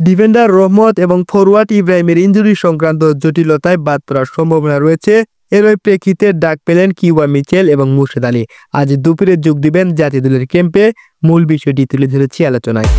Defender রহমত এবং forward ইব্রাহিমের ইনজুরি সংক্রান্ত জটিলতায় বাদ পড়ার সম্ভাবনা রয়েছে। এরই প্রেক্ষিতে ডাক পেলেন কিউবা মিচেল এবং মুর্শেদ আলী। আজ দুপুরে যোগ দিবেন জাতীয় দলের ক্যাম্পে। মূল বিষয়টি তুলে ধরেছি আলোচনায়।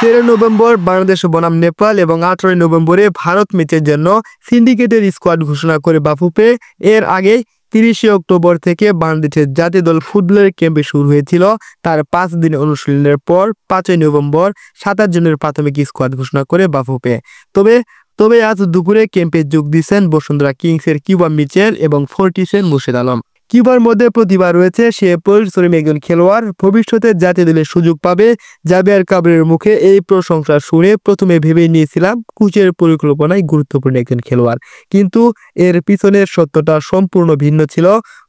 13 নভেম্বর বাংলাদেশ বনাম নেপাল এবং 18 নভেম্বরে ভারত ম্যাচের জন্য সিন্ডিকেটের স্কোয়াড ঘোষণা করে বাফুফে। এর আগে 30 অক্টোবর থেকে বাংলাদেশের জাতীয় দল ফুটবলের ক্যাম্পে শুরু হয়েছিল। তার 5 দিন অনুশীলনের পর 5 নভেম্বর 27 জনের প্রাথমিক স্কোয়াড ঘোষণা করে বাফুফে। তবে আজ দুপুরে ক্যাম্পে যোগ দিয়েছেন বসুন্ধরা কিংসের কিউবা মিচেল এবং ফোর্টিসের মুর্শেদ আলম। কিউবার মধ্যে প্রতিভা রয়েছে, সে পরিশ্রমী একজন খেলোয়াড়, ভবিষ্যতে জাতীয় দলে সুযোগ পাবে। জাবিয়ার কাবরের মুখে এই প্রশংসা শুনে প্রথমে ভেবেই নিয়েছিলাম কোচের পরিকল্পনায় গুরুত্বপূর্ণ একজন খেলোয়াড়, কিন্তু এর পিছনের সত্যটা সম্পূর্ণ ভিন্ন ছিল।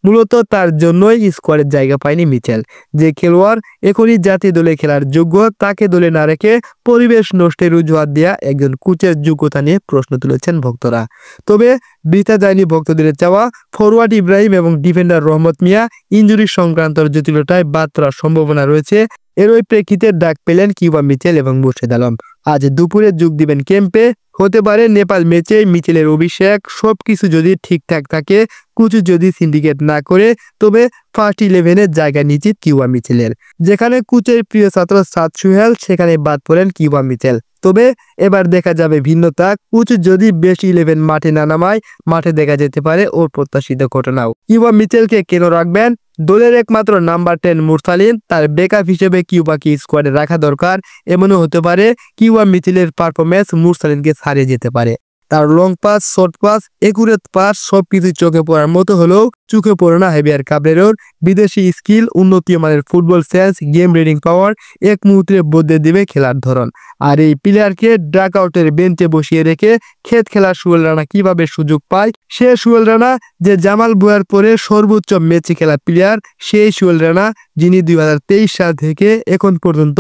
মূলত তার জন্যই স্কোয়াডের জায়গা পায়নি মিচেল। যে খেলোয়াড় এখনই জাতীয় দলে খেলার যোগ্য, তাকে দলে না রেখে পরিবেশ নষ্টের অজুহাত দেয়া একজন কোচের যোগ্যতা নিয়ে প্রশ্ন তুলেছেন ভক্তরা। তবে বৃথা যায়নি ভক্তদের চাওয়া। ফরওয়ার্ড ইব্রাহিম এবং ডিফেন্ডার রহমত মিয়া ইনজুরি সংক্রান্ত জটিলতায় বাদ পড়ার সম্ভাবনা রয়েছে। এরই প্রেক্ষিতে ডাক পেলেন কিউবা মিচেল এবং মুর্শেদ আলম। আজ দুপুরে যোগ দিবেন ক্যাম্পে। হতে পারে নেপাল ম্যাচে মিচেলের অভিষেক। সবকিছু যদি ঠিকঠাক থাকে, কোচ যদি সিন্ডিকেট না করে, তবে ফার্স্ট 11-এর জায়গা নিশ্চিত কিউবা মিচেলের। যেখানে কোচের প্রিয় ছাত্র সাদ সোহেল, সেখানে বাদ পড়েন কিউবা মিচেল। তবে এবার দেখা যাবে ভিন্নতা। কোচ যদি বেস্ট 11 মাঠে না নামায়, মাঠে দেখা যেতে পারে ওর প্রত্যাশিত ঘটনাও। কিউবা মিচেলকে কেন রাখবেন? দলের একমাত্র নাম্বার 10 মুরসালিন, তার ব্যাকআপ হিসেবে কিউবাকে স্কোয়াডে রাখা দরকার। এমনও হতে পারে কিউবা মিচেলের পারফরমেন্স মুরসালিনকে ছাড়িয়ে যেতে পারে। তার long pass, short pass, accurate pass সবকিছু চোখে পড়ার মতো হলেও চোখে পড়ে না জাবিয়ার কাবরেরোর বিদেশি স্কিল, উন্নত মানের ফুটবল সেন্স, গেম রিডিং পাওয়ার। এক মুহূর্তে বদলে দেবে খেলার ধরন। আর এই প্লেয়ারকে ড্রাগ আউটের বেঞ্চে বসিয়ে রেখে খেত খেলা সোহেল রানা কিভাবে সুযোগ পায়? সে সোহেল রানা যে জামাল বুয়ার পরে সর্বোচ্চ ম্যাচে খেলা প্লেয়ার, সেই সোহেল রানা যিনি 2023 সাল থেকে এখন পর্যন্ত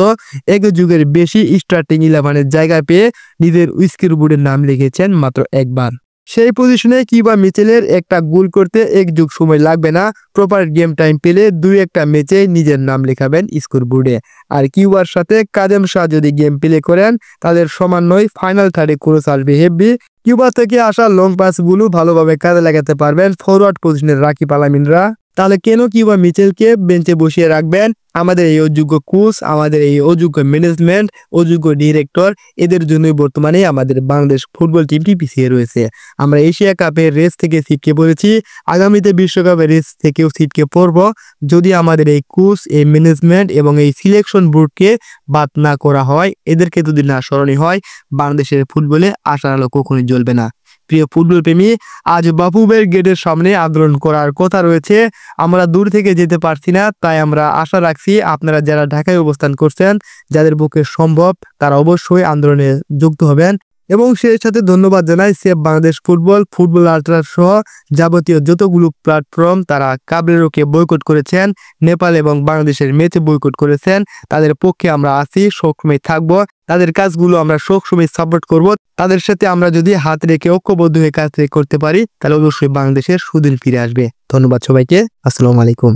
এক যুগের বেশি স্টার্টিং 11-এর জায়গা পেয়ে নিজের উইস্কির বোর্ডের নাম লিখেছেন মাত্র একবার। সেই পজিশনে কিউবা মিচেলের একটা গোল করতে এক যুগ সময় লাগবে না। প্রপার গেম টাইম পেলে 2-1টা ম্যাচে নিজের নাম লেখাবেন স্কোর বোর্ডে। আর কিউবার সাথে কাদেম শাহ যদি গেম প্লে করেন, তাদের সমান্বয় ফাইনাল থার্ডে ক্রস আসবে হেভি। কিউবা থেকে আসা লং পাসগুলো ভালোভাবে কাজে লাগাতে পারবেন ফরওয়ার্ড পজিশনের রাকিব আলামিনরা। তাহলে কেন কিউবা মিচেলকে বেঞ্চে বসিয়ে রাখবেন? আমাদের এই অযোগ্য কোচ, আমাদের এই অযোগ্য ম্যানেজমেন্ট, অযোগ্য ডিরেক্টর, এদের জন্যই বর্তমানে আমাদের বাংলাদেশ ফুটবল টিমটি পিছিয়ে রয়েছে। আমরা এশিয়া কাপের রেস থেকে ছিটকে পড়েছি, আগামীতে বিশ্বকাপের রেস থেকেও ছিটকে পড়ব যদি আমাদের এই কোচ, এই ম্যানেজমেন্ট এবং এই সিলেকশন বোর্ডকে বাদ না করা হয়, এদেরকে যদি না সরানো হয়, বাংলাদেশের ফুটবলে আশার আলো কখনোই জ্বলবে না। প্রিয় ফুটবল প্রেমী, আজ বাফুফের গেটের সামনে আন্দোলন করার কথা রয়েছে। আমরা দূর থেকে যেতে পারছি না, তাই আমরা আশা রাখছি আপনারা যারা ঢাকায় অবস্থান করছেন, যাদের পক্ষে সম্ভব, তারা অবশ্যই আন্দোলনে যুক্ত হবেন। এবং সেই সাথে ধন্যবাদ জানাই সেভ বাংলাদেশ ফুটবল আল্ট্রা সহ যাবতীয় যতগুলো প্ল্যাটফর্ম তারা কাবরেরোকে বয়কট করেছেন, নেপাল এবং বাংলাদেশের ম্যাচে বয়কট করেছেন। তাদের পক্ষে আমরা আছি, সবসময় থাকবো। তাদের কাজগুলো আমরা সবসময় সাপোর্ট করব। তাদের সাথে আমরা যদি হাত রেখে ঐক্যবদ্ধ হয়ে কাজ করতে পারি, তাহলে অবশ্যই বাংলাদেশের সুদিন ফিরে আসবে। ধন্যবাদ সবাইকে। আসসালামু আলাইকুম।